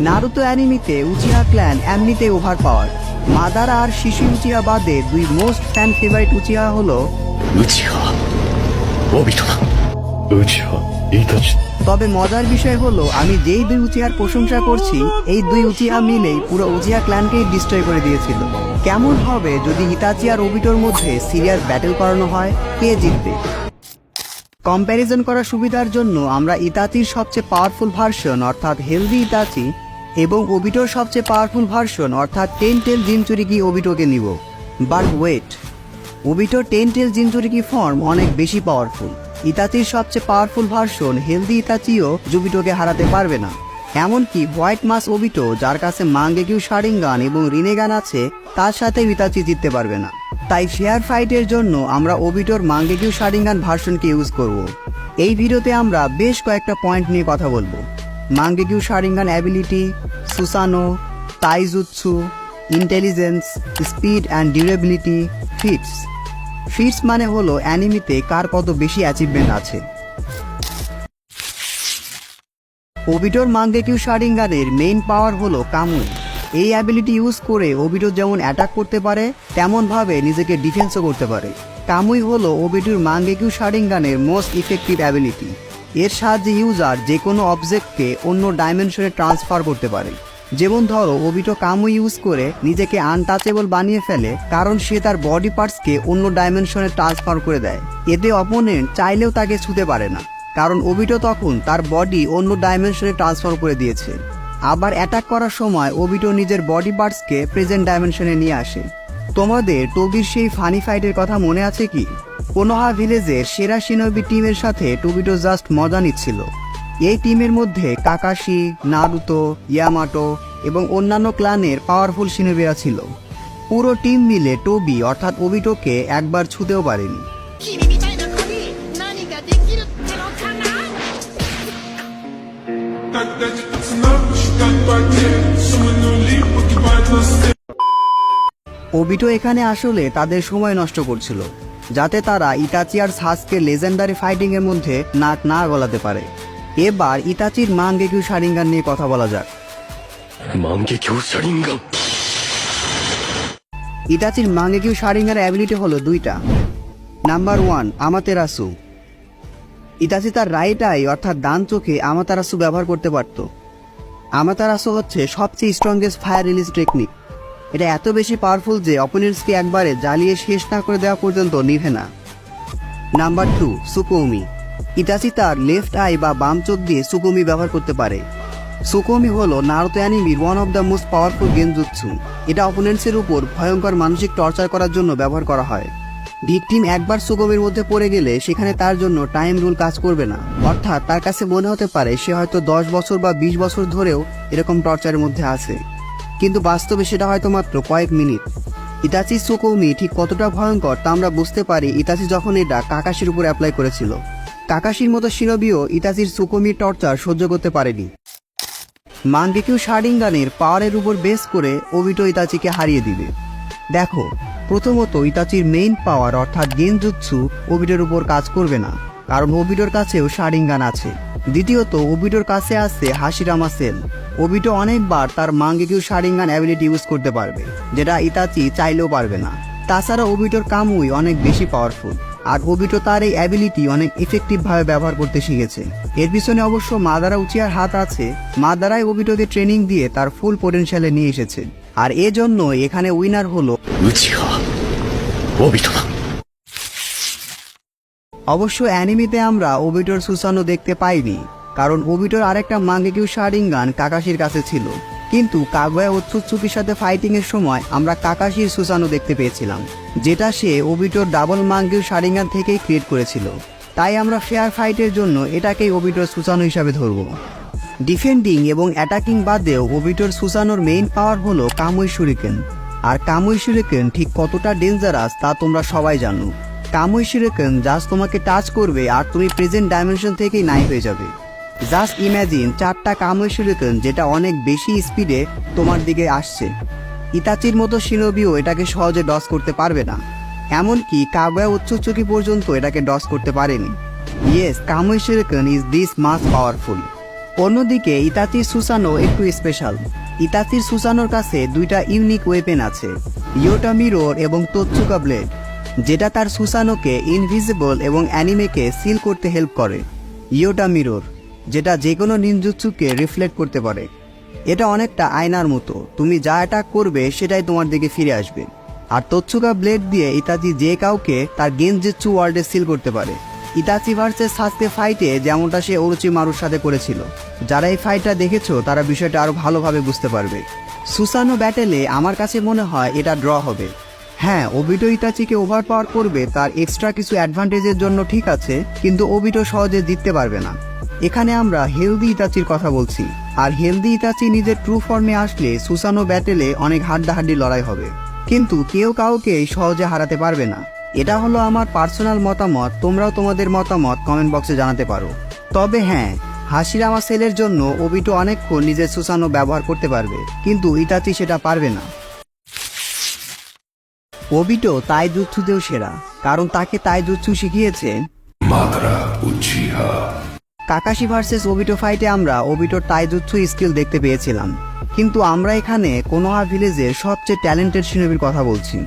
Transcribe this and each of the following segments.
Naruto অ্যানিমিতে Uchiha clan এমনিতেই over পাওয়ার। Madara আর শিশু Uchiha বাদে দুই মোস্ট ফ্যান ফেভারিট উচিহা হলো 内葉オビトだ内葉イタチ তবে মজার বিষয় হলো আমি যেই দুই উচিহার প্রশংসা করছি এই দুই উচিহা মিলেই পুরো উচিহা ক্ল্যানকেই ডিস্ট্রয় করে দিয়েছিল। কেমন হবে যদি ইতাচি আর ওবিটোর মধ্যে সিরিয়াস ব্যাটেল করানো হয়, কে জিতবে? কম্প্যারিজন করার সুবিধার জন্য আমরা ইতাচির সবচেয়ে পাওয়ারফুল ভার্সন অর্থাৎ হেলদি ইতাচি এবং ওবিটোর সবচেয়ে পাওয়ারফুল ভার্সন অর্থাৎ 10 টেল জিনচুরিকি ওবিটোকে নিব। বাট ওয়েট, ওবিটোর 10 টেল জিনচুরিকি ফর্ম অনেক বেশি পাওয়ারফুল। ইতাচির সবচেয়ে পাওয়ারফুল ভার্সন হেলদি ইতাচিও জুবিটোকে হারাতে পারবে না। এমনকি হোয়াইট মাস ওবিটো যার কাছে মাঙ্গেকিউ শারিঙ্গান এবং রিনেগান আছে তার সাথে ইতাচি জিততে পারবে না। তাই ফেয়ার ফাইটের জন্য আমরা ওবিটোর মাঙ্গেকিউ শারিঙ্গান ভার্সনকে ইউজ করব। এই ভিডিওতে আমরা বেশ কয়েকটা পয়েন্ট নিয়ে কথা বলবো। Mangekyo Sharingan ability, Susanoo, taijutsu, intelligence, speed and durability, feats. Feats মানে হলো অ্যানিমিতে কার কত বেশি অ্যাচিভমেন্ট আছে। ওবিটোর মাঙ্গেকিউ শারিঙ্গানের মেইন পাওয়ার হলো কামুই। এই অ্যাবিলিটি ইউজ করে ওবিটো যেমন অ্যাটাক করতে পারে তেমনভাবে নিজেকে ডিফেন্সও করতে পারে। কামুই হলো ওবিটোর মাঙ্গেকিউ শারিঙ্গানের মোস্ট ইফেক্টিভ অ্যাবিলিটি। এর সাহায্যে ইউজার যে কোনো অবজেক্টকে অন্য ডাইমেনশনে ট্রান্সফার করতে পারে। যেমন ধরো ওবিটো কামুই ইউজ করে নিজেকে আনটাচেবল বানিয়ে ফেলে কারণ সে তার বডি পার্টসকে অন্য ডাইমেনশনে ট্রান্সফার করে দেয়। এতে অপোনেন্ট চাইলেও তাকে ছুঁতে পারে না কারণ ওবিটো তখন তার বডি অন্য ডাইমেনশনে ট্রান্সফার করে দিয়েছে। আবার অ্যাটাক করার সময় ওবিটো নিজের বডি পার্টসকে প্রেজেন্ট ডাইমেনশনে নিয়ে আসে। তোমাদের টোবির সেই ফানি ফাইটের কথা মনে আছে কি? কোনোহা ভিলেজের সেরা শিনোবি টিমের সাথে টোবিটো জাস্ট মজা নিচ্ছিল। এই টিমের মধ্যে কাকাশি, নারুতো, ইয়ামাটো এবং অন্যান্য ক্লানের পাওয়ারফুল শিনোবিরা ছিল। পুরো টিম মিলে টোবি অর্থাৎ ওবিটোকে একবার ছুঁতেও পারেনি। 君みたいな子に何ができるってのかな ওবিটো এখানে আসলে তাদের সময় নষ্ট করছিল যাতে তারা ইতাচি আর সাসকে লেজেন্ডারি ফাইটিং এর মধ্যে নাক না গলাতে পারে। এবার ইতাচির মাঙ্গেকিউ শারিঙ্গান নিয়ে কথা বলা যাক। 万華鏡車輪眼 ইতাচির মাঙ্গেকিউ শারিঙ্গানের অ্যাবিলিটি হলো দুইটা। নাম্বার 1 আমাতেরাসু। ইতাচি তার রাইট আই অর্থাৎ ডান চোখে আমাতেরাসু ব্যবহার করতে পারত। আমাতেরাসু হচ্ছে সবচেয়ে স্ট্রংগেস্ট ফায়ার রিলিজ টেকনিক। এটা এত বেশি পাওয়ারফুল যে অপোনেন্টসকে একবারে জ্বালিয়ে শেষ না করে দেওয়া পর্যন্ত নিভে না। নাম্বার 2 সুকোমি। ইতাচি তার লেফট আই বা বাম চোখ দিয়ে সুকোমি ব্যবহার করতে পারে। সুকোমি হলো নারুতো অ্যানিমির one of the most powerful genjutsu. এটা অপোনেন্টসের উপর ভয়ঙ্কর মানসিক টর্চার করার জন্য ব্যবহার করা হয়। ভিকটিম একবার সুকোমির মধ্যে পড়ে গেলে সেখানে তার জন্য টাইম রুল কাজ করবে না, অর্থাৎ তার কাছে মনে হতে পারে সে হয়তো 10 বছর বা 20 বছর ধরেও এরকম টর্চারের মধ্যে আছে, কিন্তু বাস্তবে সেটা হয়তো মাত্র কয়েক মিনিট। ইতাচি সুকোমি ঠিক কতটা ভয়ঙ্কর তা আমরা বুঝতে পারি ইতাচি যখন এটা কাকাশির উপর অ্যাপ্লাই করেছিল। কাকাশির মতো শিনোবিও ইতাচির সুকোমির টর্চার সহ্য করতে পারেনি। মাঙ্গেকিউ শারিঙ্গানের পাওয়ারের উপর বেস করে ওবিটো ইতাচিকে হারিয়ে দিবে। দেখো, প্রথমত ইতাচির মেইন পাওয়ার অর্থাৎ গেনজুৎসু ওবিটোর উপর কাজ করবে না কারণ ওবিটোর কাছেও শারিঙ্গান আছে। দ্বিতীয়ত ওবিটোর কাছে আছে হাশিরামা সেল। ওবিটো অনেকবার তার মাঙ্গেকিউ শারিঙ্গান অ্যাবিলিটি ইউজ করতে পারবে যেটা ইতাচি চাইলেও পারবে না। তাছাড়া ওবিটোর কামুই অনেক বেশি পাওয়ারফুল আর ওবিটো তার এই অ্যাবিলিটি অনেক ইফেক্টিভভাবে ব্যবহার করতে শিখেছে। এর পিছনে অবশ্য মাদারা উচিয়ার হাত আছে। মাদারাই ওবিটোকে ট্রেনিং দিয়ে তার ফুল পোটেনশিয়ালে নিয়ে এসেছে আর এজন্য এখানে উইনার হলো 内葉オビトだ অবশ্য অ্যানিমিতে আমরা ওবিটোর সুসানো দেখতে পাইনি কারণ ওবিটোর আরেকটা মাঙ্গেকিউ শারিঙ্গান কাকাশির কাছে ছিল, কিন্তু কাগুয়া ওৎসুৎসুকির সাথে ফাইটিং এর সময় আমরা কাকাশির সুসানো দেখতে পেয়েছিলাম যেটা সে ওবিটোর ডাবল মাঙ্গেকিউ শারিঙ্গান থেকেই ক্রিয়েট করেছিল। তাই আমরা ফেয়ার ফাইটের জন্য এটাকেই ওবিটোর সুসানো হিসাবে ধরব। ডিফেন্ডিং এবং অ্যাটাকিং বাদেও ওবিটোর সুসানোর মেইন পাওয়ার হলো কামুই শুরিকেন। আর কামুই শুরিকেন ঠিক কতটা ডেঞ্জারাস তা তোমরা সবাই জানো। কামুই শুরিকেন জাস্ট তোমাকে টাচ করবে আর তুমি প্রেজেন্ট ডাইমেনশন থেকেই নাই হয়ে যাবে। জাস্ট ইম্যাজিন 4টা কামুই শুরিকেন যেটা অনেক বেশি স্পিডে তোমার দিকে আসছে। ইতাচির মতো শিনোবিও এটাকে সহজে ডস করতে পারবে না, এমনকি কাগুয়া ওৎসুৎসুকি পর্যন্ত এটাকে ডস করতে পারেনি। Yes, Kamui shuriken is this much powerful. অন্যদিকে ইতাচির সুসানো একটু স্পেশাল। ইতাচির সুসানোর কাছে দুইটা ইউনিক ওয়েপেন আছে, ইয়োটা মিরর এবং তোৎসুকা ব্লেড, যেটা তার সুসানোকে ইনভিজিবল এবং অ্যানিমেকে সিল করতে হেল্প করে। ইয়োটা মিরর, যেটা যে কোনো নিনজুৎসুকে রিফ্লেক্ট করতে পারে। এটা অনেকটা আয়নার মতো, তুমি যা অ্যাটাক করবে সেটাই তোমার দিকে ফিরে আসবে। আর তোৎসুকা ব্লেড দিয়ে ইতাচি যে কাউকে তার গেনজুৎসু ওয়ার্ল্ডে সিল করতে পারে। ইতাচি ভার্সেস সাসকে ফাইটে যেমনটা সে ওরোচিমারুর সাথে করেছিল। যারা এই ফাইটটা দেখেছো তারা বিষয়টা আরো ভালোভাবে বুঝতে পারবে। সুসানো ব্যাটেলে আমার কাছে মনে হয় এটা ড্র হবে। হ্যাঁ, ওবিটো ইতাচিকে ওভারপাওয়ার করবে তার এক্সট্রা কিছু অ্যাডভান্টেজের জন্য, ঠিক আছে, কিন্তু ওবিটো সহজে জিততে পারবে না। এখানে আমরা হেলদি ইতাচির কথা বলছি, আর হেলদি ইতাচি নিজের ট্রু ফর্মে আসলে সুসানো ব্যাটেলে অনেক হাড্ডাহাড্ডি লড়াই হবে, কিন্তু কেউ কাউকে সহজে হারাতে পারবে না। এটা হলো আমার পার্সোনাল মতামত, তোমরাও তোমাদের মতামত কমেন্ট বক্সে জানাতে পারো। তবে হ্যাঁ, হাশিরামা সেলের জন্য ওবিটো অনেকক্ষণ নিজের সুসানো ব্যবহার করতে পারবে, কিন্তু ইতাচি সেটা পারবে না। ওবিটো তাইজুৎসুতেও সেরা, কারণ তাকে তাইজুৎসু শিখিয়েছে Madara Uchiha. Kakashi versus Obito ফাইটে আমরা ওবিটোর তাইজুৎসু স্কিল দেখতে পেয়েছিলাম, কিন্তু আমরা এখানে কোনোহা ভিলেজের সবচেয়ে ট্যালেন্টেড শিনোবির কথা বলছি।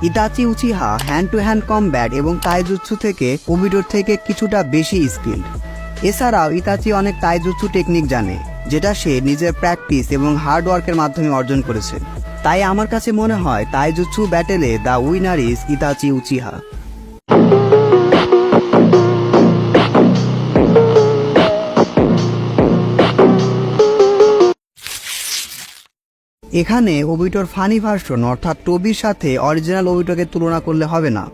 Itachi Uchiha hand to hand combat এবং তাইজুৎসু থেকে ওবিটোর থেকে কিছুটা বেশি স্কিল্ড। এছাড়াও ইতাচি অনেক তাইজুৎসু টেকনিক জানে, যেটা সে নিজের প্র্যাকটিস এবং হার্ড ওয়ার্কের মাধ্যমে অর্জন করেছে। তাই আমার কাছে মনে হয় তাইজুৎসু ব্যাটেলে the winner is Itachi Uchiha. এখানে ওবিটোর ফানি ভার্সন অর্থাৎ টোবির সাথে অরিজিনাল ওবিটোকে তুলনা করলে হবে না।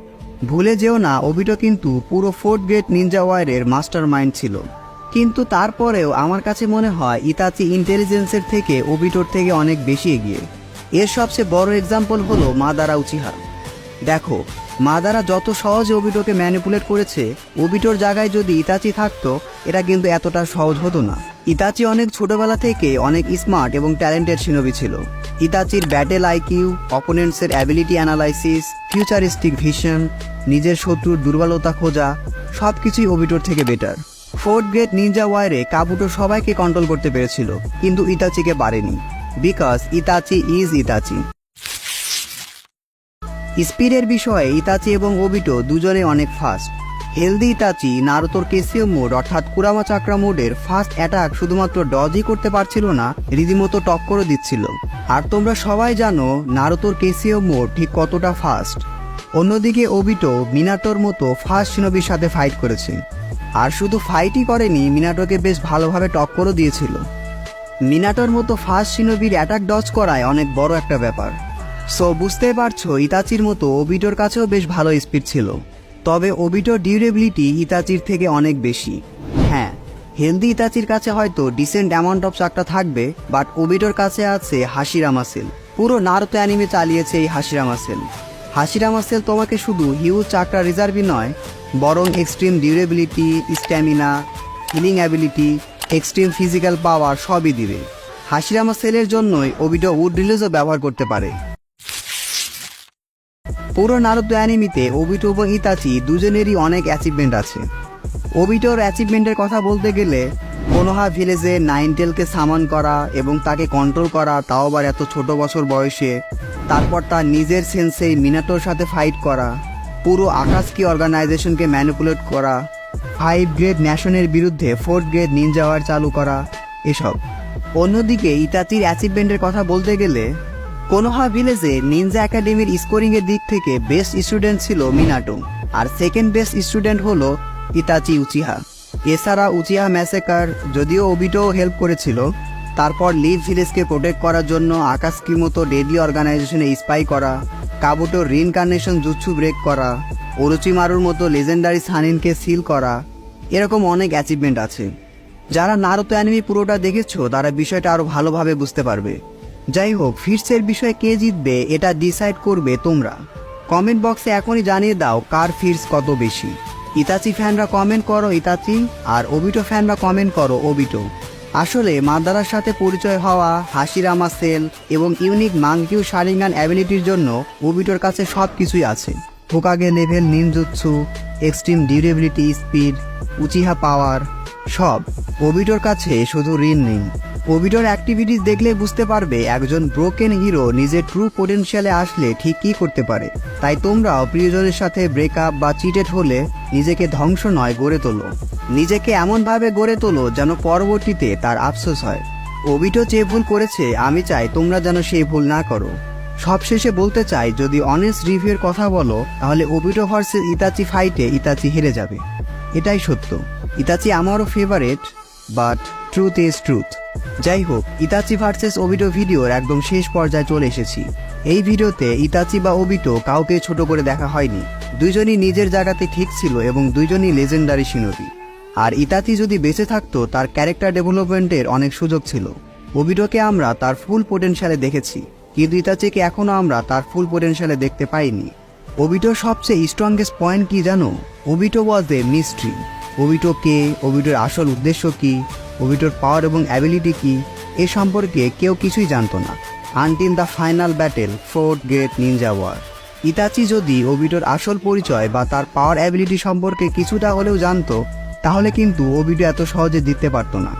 ভুলে যেও না, ওবিটো কিন্তু পুরো 4th গ্রেড নিনজা ওয়ারের মাস্টার মাইন্ড ছিল। কিন্তু তারপরেও আমার কাছে মনে হয় ইতাচি ইন্টেলিজেন্সের থেকে ওবিটোর থেকে অনেক বেশি এগিয়ে। এর সবচেয়ে বড় এক্সাম্পল হলো মাদারা উচিহা। দেখো, মাদারা যত সহজে ওবিটোকে ম্যানিপুলেট করেছে, ওবিটোর জায়গায় যদি ইতাচি থাকতো এটা কিন্তু এতটা সহজ হতো না। ইতাচি অনেক ছোটবেলা থেকে অনেক স্মার্ট এবং ট্যালেন্টেড শিনোবি ছিল। ইতাচির ব্যাটেল আইকিউ, অপোনেন্টসের অ্যাবিলিটি অ্যানালাইসিস, ফিউচারিস্টিক ভিশন, নিজের শত্রুর দুর্বলতা খোঁজা, সবকিছুই ওবিটোর থেকে বেটার। 4th গ্রেড নিনজা ওয়ারে কাবুটো সবাইকে কন্ট্রোল করতে পেরেছিল, কিন্তু ইতাচিকে পারেনি, বিকজ ইতাচি ইজ ইতাচি। স্পিডের বিষয়ে ইতাচি এবং ওবিটো দুজনে অনেক ফাস্ট। হেলদি ইতাচি নারুতোর কেসিও মোড অর্থাৎ কুরামা চাকরা মোডের ফাস্ট অ্যাটাক শুধুমাত্র ডজই করতে পারছিল না, রীতিমতো টক্করও দিচ্ছিল। আর তোমরা সবাই জানো নারুতোর কেসিও মোড ঠিক কতটা ফাস্ট। অন্যদিকে ওবিটো মিনাটোর মতো ফাস্ট শিনোবির সাথে ফাইট করেছে, আর শুধু ফাইটই করেনি, মিনাটোকে বেশ ভালোভাবে টক্করও দিয়েছিল। মিনাটোর মতো ফাস্ট শিনোবির অ্যাটাক ডজ করায় অনেক বড় একটা ব্যাপার। সো বুঝতে পারছো ইতাচির মতো ওবিটোর কাছেও বেশ ভালো স্পিড ছিল, তবে ওবিটোর ডিউরেবিলিটি ইতাচির থেকে অনেক বেশি। হ্যাঁ, হেলদি ইতাচির কাছে হয়তো ডিসেন্ট অ্যামাউন্ট অফ চাকরা থাকবে, বাট ওবিটোর কাছে আছে হাশিরামা সেল। পুরো নারুতো অ্যানিমে চালিয়েছে এই হাশিরামা সেল। হাশিরামা সেল তোমাকে শুধু হিউজ চাকরা রিজার্ভই নয়, বরং extreme durability, stamina, healing ability, extreme physical power সবই দিবে। হাশিরামা সেলের জন্যই ওবিটো উড রিলিজও ব্যবহার করতে পারে। পুরো নারুতো অ্যানিমিতে ওবিটো এবং ইতাচি দুজনেরই অনেক অ্যাচিভমেন্ট আছে। ওবিটোর অ্যাচিভমেন্টের কথা বলতে গেলে কোনোহা ভিলেজে নাইনটেলকে সামান করা এবং তাকে কন্ট্রোল করা, তাও আবার এত ছোট বছর বয়সে। তারপর তার নিজের সেন্সেই মিনাটোর সাথে ফাইট করা, পুরো আকাশকি অর্গানাইজেশনকে ম্যানিপুলেট করা, 5 গ্রেড ন্যাশনের বিরুদ্ধে 4th গ্রেড নিনজা ওয়ার চালু করা, এসব। অন্যদিকে ইতাচির অ্যাচিভমেন্টের কথা বলতে গেলে কোনোহা ভিলেজে নিনজা একাডেমির স্কোরিংয়ের দিক থেকে বেস্ট স্টুডেন্ট ছিল মিনাটো, আর সেকেন্ড বেস্ট স্টুডেন্ট হলো ইতাচি উচিহা। এছাড়া উচিহা ম্যাসেকার যদিও ওবিটো হেল্প করেছিল, তারপর লিভ ভিলেজকে প্রোটেক্ট করার জন্য আকাশকির মতো ডেডলি অর্গানাইজেশনে স্পাই করা, কাবুটোর রিইনকার্নেশন জুৎসু ব্রেক করা, ওরোচিমারুর মতো লেজেন্ডারি সানিনকে সিল করা, এরকম অনেক অ্যাচিভমেন্ট আছে। যারা নারুতো অ্যানিমে পুরোটা দেখেছো তারা বিষয়টা আরো ভালোভাবে বুঝতে পারবে। যাই হোক, ফিটসের বিষয়ে কে জিতবে এটা ডিসাইড করবে তোমরা। কমেন্ট বক্সে এখনই জানিয়ে দাও কার ফিটস কত বেশি। ইতাচি ফ্যানরা কমেন্ট করো ইতাচি, আর ওবিটো ফ্যানরা কমেন্ট করো ওবিটো। আসলে মাদারার সাথে পরিচয় হওয়া, হাশিরামা সেল এবং ইউনিক মাঙ্কিউ শারিঙ্গান অ্যাবিলিটির জন্য ওবিটোর কাছে সব কিছুই আছে। হোকাগে level নিনজুৎসু, extreme durability, speed, Uchiha পাওয়ার, সব। ওবিটোর কাছে শুধু ঋণ নেই। ওবিটোর অ্যাক্টিভিটিস দেখলে বুঝতে পারবে একজন ব্রোকেন হিরো নিজের ট্রু পোটেনশিয়ালে আসলে ঠিক কী করতে পারে। তাই তোমরাও প্রিয়জনের সাথে ব্রেকআপ বা চিটেড হলে নিজেকে ধ্বংস নয়, গড়ে তোলো। নিজেকে এমনভাবে গড়ে তোলো যেন পরবর্তীতে তার আফসোস হয়। ওবিটো যে ভুল করেছে আমি চাই তোমরা যেন সেই ভুল না করো। সবশেষে বলতে চাই, যদি অনেস্ট রিভিউয়ের কথা বলো তাহলে ওবিটো ভার্সেস ইতাচি ফাইটে ইতাচি হেরে যাবে। এটাই সত্য। ইতাচি আমারও favourite, but truth is truth. যাই হোক, ইতাচি ভার্সেস ওবিটো ভিডিওর একদম শেষ পর্যায়ে চলে এসেছি। এই ভিডিওতে ইতাচি বা ওবিটো কাউকে ছোট করে দেখা হয়নি। দুইজনই নিজের জায়গাতে ঠিক ছিল এবং দুইজনই লেজেন্ডারি শিনোবি। আর ইতাচি যদি বেঁচে থাকতো তার ক্যারেক্টার ডেভেলপমেন্টের অনেক সুযোগ ছিল। ওবিটোকে আমরা তার ফুল পোটেনশিয়ালে দেখেছি, কিন্তু ইতাচিকে এখনও আমরা তার ফুল পোটেনশিয়ালে দেখতে পাইনি। ওবিটোর সবচেয়ে স্ট্রংগেস্ট পয়েন্ট কি জানো? Obito was a mystery. Obito কে, ওবিটোর আসল উদ্দেশ্য কি, ওবিটোর পাওয়ার এবং অ্যাবিলিটি কি, এ সম্পর্কে কেউ কিছুই জানতো না until the final battle fourth great ninja war. Itachi যদি ওবিটোর আসল পরিচয় বা তার পাওয়ার অ্যাবিলিটি সম্পর্কে কিছুটা হলেও জানতো তাহলে কিন্তু ওবিটো এত সহজে জিততে পারতো না।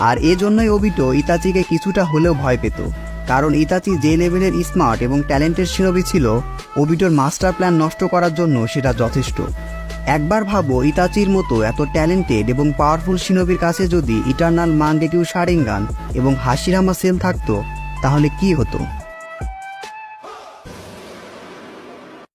আর এজন্যই ওবিটো ইতাচিকে কিছুটা হলেও ভয় পেত, কারণ ইতাচি যে লেভেলের স্মার্ট এবং ট্যালেন্টেড শিনোবি ছিল, ওবিটোর মাস্টার প্ল্যান নষ্ট করার জন্য সেটা যথেষ্ট। একবার ভাবো, ইতাচির মতো এত ট্যালেন্টেড এবং পাওয়ারফুল শিনোবির কাছে যদি ইটারনাল মানগেকিউ শারিঙ্গান এবং হাশিরামা সেল থাকতো তাহলে কি হতো।